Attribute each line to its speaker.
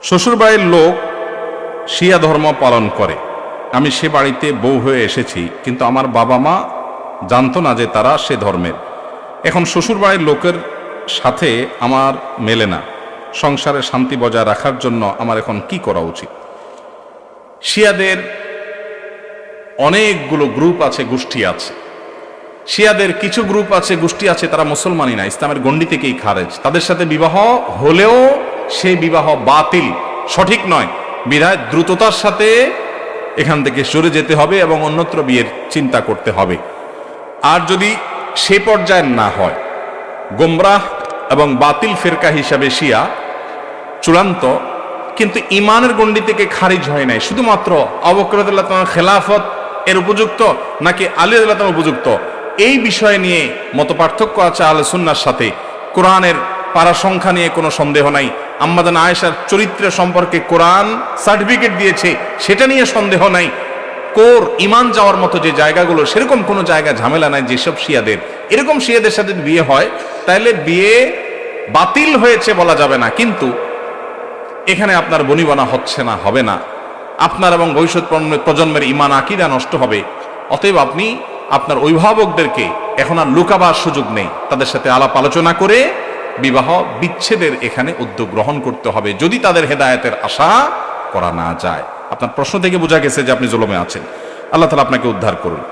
Speaker 1: শ্বশুরবাড়ির লোক শিয়া ধর্ম পালন করে। আমি সে বাড়িতে বউ হয়ে এসেছি, কিন্তু আমার বাবা মা জানতো না যে তারা সে ধর্মের। এখন শ্বশুরবাড়ির লোকের সাথে আমার মেলে না। সংসারে শান্তি বজায় রাখার জন্য আমার এখন কি করা উচিত? শিয়াদের অনেকগুলো গ্রুপ আছে, গোষ্ঠী আছে। শিয়াদের কিছু গ্রুপ আছে, গোষ্ঠী আছে, তারা মুসলমানই না, ইসলামের গণ্ডি থেকেই খারেজ। তাদের সাথে বিবাহ হলেও সেই বিবাহ বাতিল, সঠিক নয়। বিধায় দ্রুততার সাথে এখান থেকে সরে যেতে হবে এবং অন্যত্র বিয়ের চিন্তা করতে হবে। আর যদি সে পর্যায়ে না হয়, গোমরাহ এবং বাতিল ফেরকা হিসাবে শিয়া চূড়ান্ত, কিন্তু ইমানের গণ্ডি থেকে খারিজ হয় নাই, শুধুমাত্র আবু বকর রাদিয়াল্লাহু তাআলার খেলাফত এর উপযুক্ত নাকি আলী রাদিয়াল্লাহু তাআলার উপযুক্ত, এই বিষয় নিয়ে মতপার্থক্য আছে আহলে সুন্নাহর সাথে। কোরআনের পারা সংখ্যা নিয়ে কোনো সন্দেহ নাই। আম্মা জান আয়েশার চরিত্র সম্পর্কে কোরআন সার্টিফিকেট দিয়েছে, সেটা নিয়ে সন্দেহ নাই। কোর ইমান যাওয়ার মতো যে জায়গাগুলো, সেরকম কোনো জায়গা ঝামেলা নাই। যেসব শিয়াদের, এরকম শিয়াদের সাথে বিয়ে হয়, তাইলে বিয়ে বাতিল হয়েছে বলা যাবে না, কিন্তু এখানে আপনার বনিবনা হচ্ছে না, হবে না, আপনার এবং ভবিষ্যৎ প্রজন্মের ইমান আকীদা নষ্ট হবে। অতএব আপনি আপনার অভিভাবকদেরকে এখন আর লুকাবার সুযোগ নেই, তাদের সাথে আলাপ আলোচনা করে বিবাহ বিচ্ছেদের এখানে উদ্যোগ গ্রহণ করতে হবে, যদি তাদের হেদায়েতের আশা করা না যায়। আপনার প্রশ্ন থেকে বোঝা গেছে যে আপনি জুলুমে আছেন। আল্লাহ তাআলা আপনাকে উদ্ধার করুন।